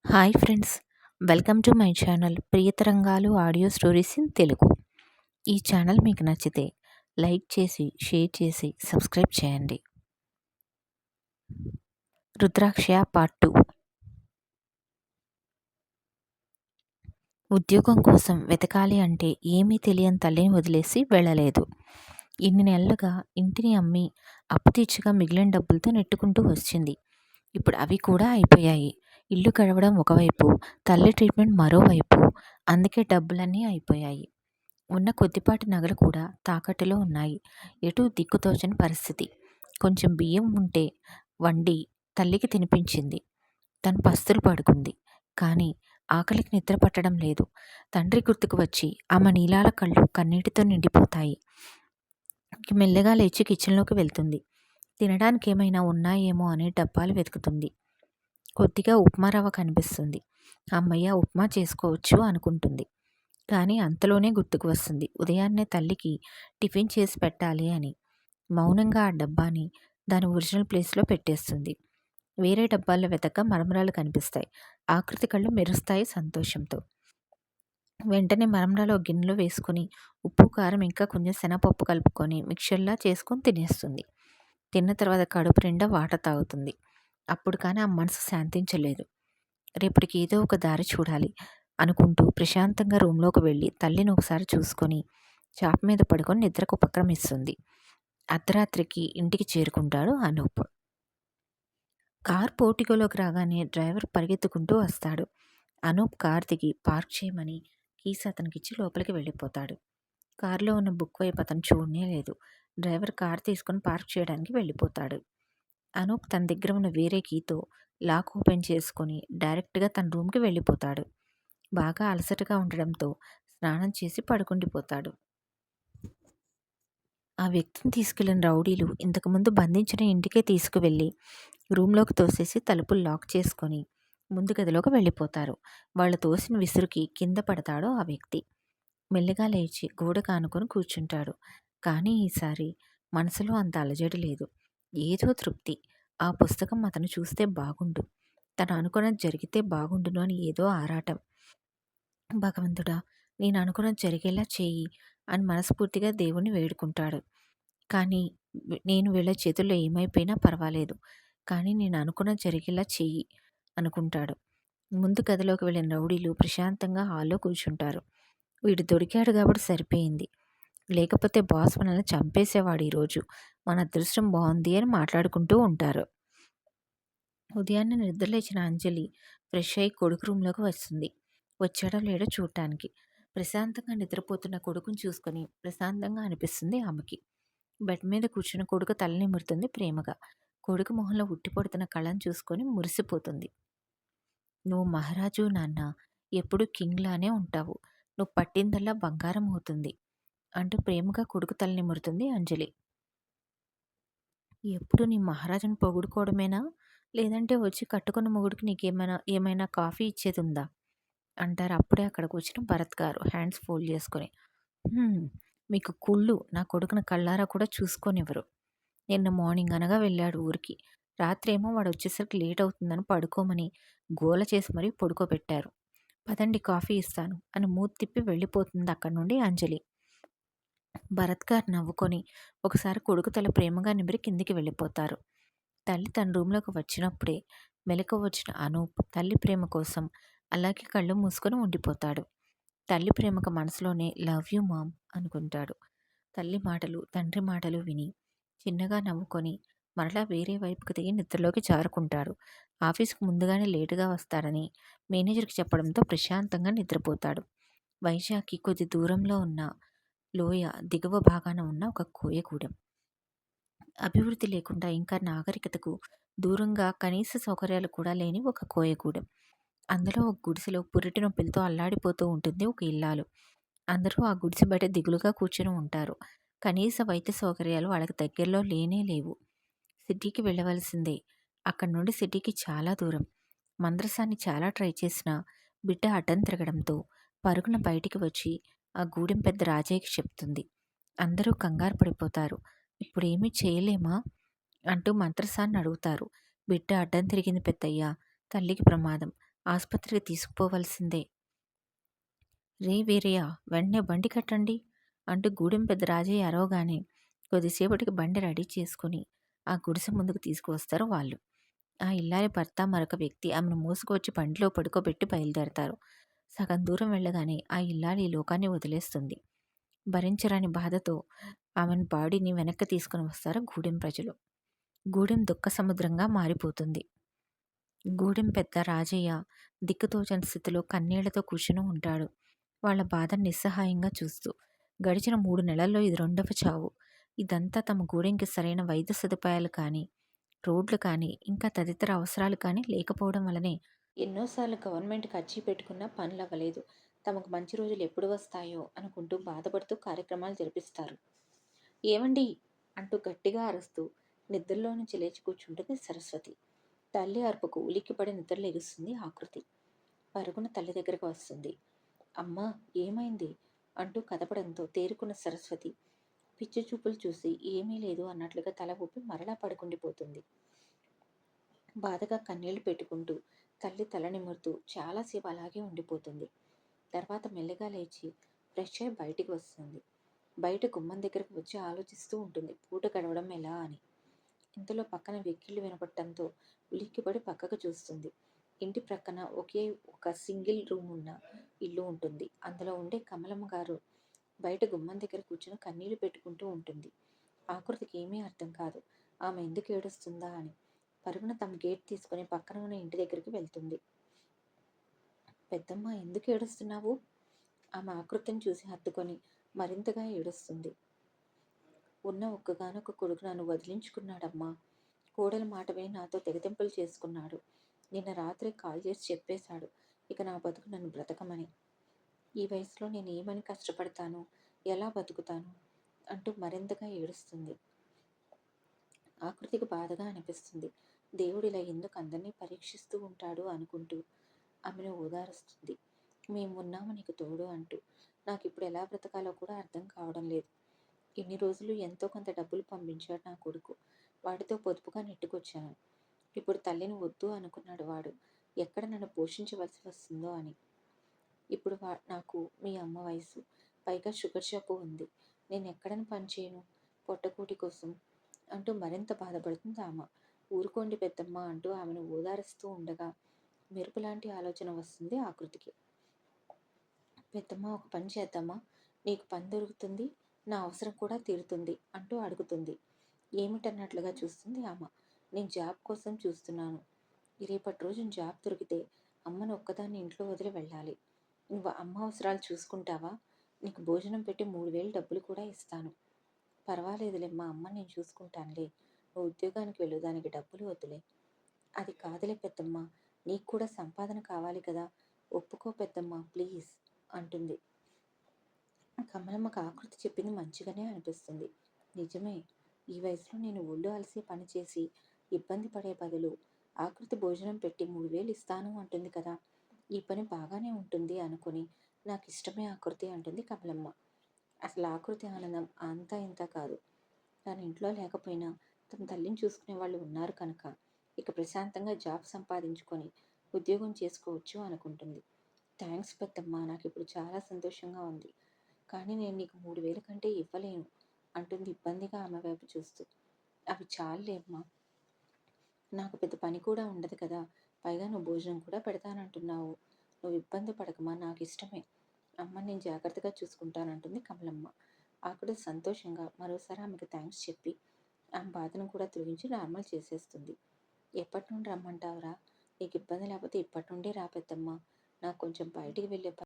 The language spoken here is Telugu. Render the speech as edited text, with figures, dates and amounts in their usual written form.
Hi friends, welcome to my channel Priyatarangalu audio stories in Telugu. ఈ ఛానల్ మీకు నచ్చితే లైక్ చేసి, షేర్ చేసి, సబ్స్క్రైబ్ చేయండి. రుద్రాక్ష పార్ట్ 2. ఉద్యోగం కోసం వెతకాలి అంటే ఏమీ తెలియని తల్లిని వదిలేసి వెళ్ళలేదు. ఇన్ని నెలలుగా ఇంటిని అమ్మి అప్పు తీర్చగా మిగిలిన డబ్బులతో నెట్టుకుంటూ వచ్చింది. ఇప్పుడు అవి కూడా అయిపోయాయి. ఇల్లు గడవడం ఒకవైపు, తల్లి ట్రీట్మెంట్ మరోవైపు. అందుకే డబ్బులన్నీ అయిపోయాయి. ఉన్న కొద్దిపాటి నగలు కూడా తాకట్టులో ఉన్నాయి. ఎటూ దిక్కుతోచని పరిస్థితి. కొంచెం బియ్యం ఉంటే వండి తల్లికి తినిపించింది. తను పస్తులు పడుకుంది. కానీ ఆకలికి నిద్ర పట్టడం లేదు. తండ్రి గుర్తుకు వచ్చి ఆమె నీలాల కళ్ళు కన్నీటితో నిండిపోతాయి. మెల్లగా లేచి కిచెన్లోకి వెళ్తుంది. తినడానికి ఏమైనా ఉన్నాయేమో అని డబ్బాలు వెతుకుతుంది. కొద్దిగా ఉప్మా రవ్వ కనిపిస్తుంది. అమ్మయ్య, ఉప్మా చేసుకోవచ్చు అనుకుంటుంది. కానీ అంతలోనే గుర్తుకు వస్తుంది ఉదయాన్నే తల్లికి టిఫిన్ చేసి పెట్టాలి అని. మౌనంగా ఆ డబ్బాని దాని ఒరిజినల్ ప్లేస్లో పెట్టేస్తుంది. వేరే డబ్బాల్లో వెతక మరమరాలు కనిపిస్తాయి. ఆకృతి కళ్ళు మెరుస్తాయి సంతోషంతో. వెంటనే మరమరాలు ఒక గిన్నెలో వేసుకొని ఉప్పు, కారం ఇంకా కొంచెం శనగపప్పు కలుపుకొని మిక్చర్లా చేసుకొని తినేస్తుంది. తిన్న తర్వాత కడుపు నిండా వాటర్ తాగుతుంది. అప్పుడు కానీ ఆ మనసు శాంతించలేదు. రేపటికి ఏదో ఒక దారి చూడాలి అనుకుంటూ ప్రశాంతంగా రూమ్లోకి వెళ్ళి తల్లిని ఒకసారి చూసుకొని చాప మీద పడుకొని నిద్రకు ఉపక్రమిస్తుంది. అర్ధరాత్రికి ఇంటికి చేరుకుంటాడు అనూప్. కార్ పోర్టికోలోకి రాగానే డ్రైవర్ పరిగెత్తుకుంటూ వస్తాడు. అనూప్ కార్ దిగి పార్క్ చేయమని కీస్ అతనికిచ్చి లోపలికి వెళ్ళిపోతాడు. కారులో ఉన్న బుక్ వైపు అతను చూడనే లేదు. డ్రైవర్ కార్ తీసుకొని పార్క్ చేయడానికి వెళ్ళిపోతాడు. అనూప్ తన దగ్గర ఉన్న వేరే కీతో లాక్ ఓపెన్ చేసుకొని డైరెక్ట్గా తన రూమ్కి వెళ్ళిపోతాడు. బాగా అలసటగా ఉండడంతో స్నానం చేసి పడుకుండిపోతాడు. ఆ వ్యక్తిని తీసుకెళ్లిన రౌడీలు ఇంతకుముందు బంధించిన ఇంటికే తీసుకువెళ్ళి రూమ్లోకి తోసేసి తలుపులు లాక్ చేసుకొని ముందు గదిలోకి వెళ్ళిపోతారు. వాళ్ళు తోసిన విసురుకి కింద పడతాడు ఆ వ్యక్తి. మెల్లగా లేచి గోడ కానుకొని కూర్చుంటాడు. కానీ ఈసారి మనసులో అంత అలజడి లేదు. ఏదో తృప్తి. ఆ పుస్తకం అతను చూస్తే బాగుండు, తను అనుకున్నది జరిగితే బాగుండును అని ఏదో ఆరాటం. భగవంతుడా, నేను అనుకున్నది జరిగేలా చేయి అని మనస్ఫూర్తిగా దేవుణ్ణి వేడుకుంటాడు. కానీ నేను వీళ్ళ చేతుల్లో ఏమైపోయినా పర్వాలేదు, కానీ నేను అనుకున్నది జరిగేలా చెయ్యి అనుకుంటాడు. ముందు గదిలోకి వెళ్ళిన రౌడీలు ప్రశాంతంగా హాల్లో కూర్చుంటారు. వీడు దొరికాడు కాబట్టి సరిపోయింది, లేకపోతే బాస్ మనల్ని చంపేసేవాడు ఈరోజు. మన అదృష్టం బాగుంది అని మాట్లాడుకుంటూ ఉంటారు. ఉదయాన్నే నిద్రలేచిన అంజలి ఫ్రెష్ అయి కొడుకు రూమ్లోకి వస్తుంది. వచ్చాడో లేడో చూడటానికి. ప్రశాంతంగా నిద్రపోతున్న కొడుకుని చూసుకొని ప్రశాంతంగా అనిపిస్తుంది ఆమెకి. బెడ్ మీద కూర్చుని కొడుకు తల నిమురుతుంది ప్రేమగా. కొడుకు మొహంలో ఉట్టిపడుతున్న కళ్ళను చూసుకొని మురిసిపోతుంది. నువ్వు మహారాజు నాన్న, ఎప్పుడు కింగ్లానే ఉంటావు. నువ్వు పట్టిందల్లా బంగారం అవుతుంది అంటూ ప్రేమగా కొడుకు తల నిమురుతుంది అంజలి. ఎప్పుడు నీ మహారాజును పొగుడుకోవడమేనా, లేదంటే వచ్చి కట్టుకున్న మొగుడికి నీకేమైనా ఏమైనా కాఫీ ఇచ్చేది ఉందా అంటారు అప్పుడే అక్కడికి వచ్చిన భరత్ గారు హ్యాండ్స్ ఫోల్డ్ చేసుకొని. మీకు కుళ్ళు, నా కొడుకుని కళ్ళారా కూడా చూసుకోనివ్వరు. నిన్న మార్నింగ్ అనగా వెళ్ళాడు ఊరికి. రాత్రేమో వాడు వచ్చేసరికి లేట్ అవుతుందని పడుకోమని గోల చేసి మరీ పడుకోబెట్టారు. పదండి కాఫీ ఇస్తాను అని మూతి తిప్పి వెళ్ళిపోతుంది అక్కడి నుండి అంజలి. భరత్ గారు నవ్వుకొని ఒకసారి కొడుకు తల ప్రేమగా నిమిరి కిందికి వెళ్ళిపోతారు. తల్లి తన రూమ్లోకి వచ్చినప్పుడే మెలకు వచ్చిన అనూప్ తల్లి ప్రేమ కోసం అలాగే కళ్ళు మూసుకొని ఉండిపోతాడు. తల్లి ప్రేమకు మనసులోనే లవ్ యూ మామ్ అనుకుంటాడు. తల్లి మాటలు, తండ్రి మాటలు విని చిన్నగా నవ్వుకొని మరలా వేరే వైపుకు దిగి నిద్రలోకి జారుకుంటాడు. ఆఫీస్కు ముందుగానే లేటుగా వస్తాడని మేనేజర్కి చెప్పడంతో ప్రశాంతంగా నిద్రపోతాడు. వైజాగ్కి కొద్ది దూరంలో ఉన్న లోయ దిగువ భాగాన ఉన్న ఒక కోయగూడెం. అభివృద్ధి లేకుండా ఇంకా నాగరికతకు దూరంగా కనీస సౌకర్యాలు కూడా లేని ఒక కోయగూడెం. అందులో ఒక గుడిసెలో పురిటి నొప్పులతో అల్లాడిపోతూ ఉంటుంది ఒక ఇల్లాలు. అందరూ ఆ గుడిసె బయట దిగులుగా కూర్చొని ఉంటారు. కనీస వైద్య సౌకర్యాలు వాళ్ళకి దగ్గరలో లేనే లేవు. సిటీకి వెళ్ళవలసిందే. అక్కడి నుండి సిటీకి చాలా దూరం. మంద్రసాన్ని చాలా ట్రై చేసినా బిడ్డ అడ్డం తిరగడంతో పరుగున బయటికి వచ్చి ఆ గూడెం పెద్ద రాజయ్యకి చెప్తుంది. అందరూ కంగారు పడిపోతారు. ఇప్పుడేమీ చేయలేమా అంటూ మంత్రసాన్ని అడుగుతారు. బిడ్డ అడ్డం తిరిగింది పెద్దయ్య, తల్లికి ప్రమాదం. ఆస్పత్రికి తీసుకుపోవలసిందే. రే వీరయ్య, వెంటనే బండి కట్టండి అంటూ గూడెం పెద్ద రాజయ్య అరవగానే కొద్దిసేపటికి బండి రెడీ చేసుకుని ఆ గుడిసె ముందుకు తీసుకువస్తారు వాళ్ళు. ఆ ఇల్లాలి భర్త మరొక వ్యక్తి ఆమెను మోసుకొచ్చి బండిలో పడుకోబెట్టి బయలుదేరతారు. సగం దూరం వెళ్ళగానే ఆ ఇల్లాలి ఈ లోకాన్ని వదిలేస్తుంది. భరించరాని బాధతో ఆమెను బాడీని వెనక్కి తీసుకుని వస్తారు గూడెం ప్రజలు. గూడెం దుఃఖ సముద్రంగా మారిపోతుంది. గూడెం పెద్ద రాజయ్య దిక్కుతోచని స్థితిలో కన్నీళ్లతో కూర్చుని ఉంటాడు. వాళ్ళ బాధను నిస్సహాయంగా చూస్తూ. గడిచిన 3 నెలల్లో ఇది రెండవ చావు. ఇదంతా తమ గూడెంకి సరైన వైద్య సదుపాయాలు కానీ, రోడ్లు కానీ, ఇంకా తదితర అవసరాలు కానీ లేకపోవడం వలనే ఎన్నోసార్లు గవర్నమెంట్కి అర్జీ పెట్టుకున్నా పనులవ్వలేదు. తమకు మంచి రోజులు ఎప్పుడు వస్తాయో అనుకుంటూ బాధపడుతూ కార్యక్రమాలు జరిపిస్తారు. ఏవండి అంటూ గట్టిగా అరుస్తూ నిద్రలో నుంచి లేచి కూర్చుంటుంది సరస్వతి. తల్లి అరుపుకు ఉలిక్కిపడి నిద్రలేగుస్తుంది ఆకృతి. పరుగున తల్లి దగ్గరకు వస్తుంది. అమ్మా, ఏమైంది అంటూ కదపడంతో తేరుకున్న సరస్వతి పిచ్చి చూపులు చూసి ఏమీ లేదు అన్నట్లుగా తల ఊపి మరలా పడుకుండిపోతుంది. బాధగా కన్నీళ్లు పెట్టుకుంటూ తల్లి తల నిమురుతూ చాలాసేపు అలాగే ఉండిపోతుంది. తర్వాత మెల్లగా లేచి ఫ్రెష్ అయి బయటికి వస్తుంది. బయట గుమ్మం దగ్గరకు వచ్చి ఆలోచిస్తూ ఉంటుంది పూట గడవడం ఎలా అని. ఇంతలో పక్కన వెక్కిళ్ళు వినపడటంతో ఉలిక్కిపడి పక్కకు చూస్తుంది. ఇంటి ప్రక్కన ఒకే ఒక సింగిల్ రూమ్ ఉన్న ఇల్లు ఉంటుంది. అందులో ఉండే కమలమ్మ గారు బయట గుమ్మం దగ్గర కూర్చుని కన్నీళ్లు పెట్టుకుంటూ ఉంటుంది. ఆకృతికి ఏమీ అర్థం కాదు ఆమె ఎందుకు ఏడుస్తుందా అని. పరుగున తమ గేట్ తీసుకుని పక్కన ఉన్న ఇంటి దగ్గరికి వెళ్తుంది. పెద్దమ్మ, ఎందుకు ఏడుస్తున్నావు? ఆమె ఆకృతిని చూసి హత్తుకొని మరింతగా ఏడుస్తుంది. ఉన్న ఒక్కగానొక్క కొడుకు నన్ను వదిలించుకున్నాడమ్మా. కోడల మాట విని నాతో తెగతింపులు చేసుకున్నాడు. నిన్న రాత్రి కాల్ చేసి చెప్పేశాడు ఇక నా బతుకు నన్ను బ్రతకమని. ఈ వయసులో నేను ఏమని కష్టపడతాను, ఎలా బతుకుతాను అంటూ మరింతగా ఏడుస్తుంది. ఆకృతికి బాధగా అనిపిస్తుంది. దేవుడు ఇలా ఎందుకు అందరినీ పరీక్షిస్తూ ఉంటాడు అనుకుంటూ ఆమెను ఓదారుస్తుంది. మేము ఉన్నాము నీకు తోడు అంటూ. నాకు ఇప్పుడు ఎలా బ్రతకాలో కూడా అర్థం కావడం లేదు. ఇన్ని రోజులు ఎంతో కొంత డబ్బులు పంపించాడు నా కొడుకు. వాటితో పొదుపుగా నెట్టుకొచ్చాను. ఇప్పుడు తల్లిని వద్దు అనుకున్నాడు వాడు. ఎక్కడ నన్ను పోషించవలసి వస్తుందో అని. ఇప్పుడు నాకు మీ అమ్మ వయసు, పైగా షుగర్ జబ్బు ఉంది. నేను ఎక్కడని పని చేయను పొట్టకూటి కోసం అంటూ మరింత బాధపడుతుంది ఆమె. ఊరుకోండి పెద్దమ్మ అంటూ ఆమెను ఓదారుస్తూ ఉండగా మెరుపులాంటి ఆలోచన వస్తుంది ఆకృతికి. పెద్దమ్మ, ఒక పని చేద్దామా? నీకు పని దొరుకుతుంది, నా అవసరం కూడా తీరుతుంది అంటూ అడుగుతుంది. ఏమిటన్నట్లుగా చూస్తుంది ఆమె. నేను జాబ్ కోసం చూస్తున్నాను. రేపటి రోజున జాబ్ దొరికితే అమ్మను ఒక్కదాన్ని ఇంట్లో వదిలి వెళ్ళాలి. నువ్వు అమ్మ అవసరాలు చూసుకుంటావా? నీకు భోజనం పెట్టి 3000 డబ్బులు కూడా ఇస్తాను. పర్వాలేదులే, మా అమ్మ నేను చూసుకుంటానులే. నువ్వు ఉద్యోగానికి వెళ్ళు, దానికి డబ్బులు వద్దులే. అది కాదులే పెద్దమ్మ, నీకు కూడా సంపాదన కావాలి కదా. ఒప్పుకో పెద్దమ్మ ప్లీజ్ అంటుంది. కమలమ్మకు ఆకృతి చెప్పింది మంచిగానే అనిపిస్తుంది. నిజమే, ఈ వయసులో నేను ఒళ్ళు అలసి పనిచేసి ఇబ్బంది పడే బదులు ఆకృతి భోజనం పెట్టి 3000 ఇస్తాను అంటుంది కదా, ఈ పని బాగానే ఉంటుంది అనుకుని నాకు ఇష్టమే ఆకృతి అంటుంది కమలమ్మ. అసలు ఆకృతి ఆనందం అంతా ఇంత కాదు. తన ఇంట్లో లేకపోయినా తన తల్లిని చూసుకునే వాళ్ళు ఉన్నారు కనుక ఇక ప్రశాంతంగా జాబ్ సంపాదించుకొని ఉద్యోగం చేసుకోవచ్చు అనుకుంటుంది. థ్యాంక్స్ పెద్దమ్మ, నాకు ఇప్పుడు చాలా సంతోషంగా ఉంది. కానీ నేను నీకు 3000 కంటే ఇవ్వలేను అంటుంది ఇబ్బందిగా ఆమె వైపు చూస్తూ. అవి చాలులేమ్మా, నాకు పెద్ద పని కూడా ఉండదు కదా. పైగా నువ్వు భోజనం కూడా పెడతానంటున్నావు. నువ్వు ఇబ్బంది పడకమా, నాకు ఇష్టమే. అమ్మ నేను జాగ్రత్తగా చూసుకుంటానంటుంది కమలమ్మ. అక్కడ సంతోషంగా మరోసారి ఆమెకు థ్యాంక్స్ చెప్పి ఆమె బాధను కూడా తొలగించి నార్మల్ చేసేస్తుంది. ఎప్పటి నుండి రమ్మంటావురా? నీకు ఇబ్బంది లేకపోతే ఇప్పటి నుండే రా పెద్దమ్మ. నాకు కొంచెం బయటికి వెళ్ళే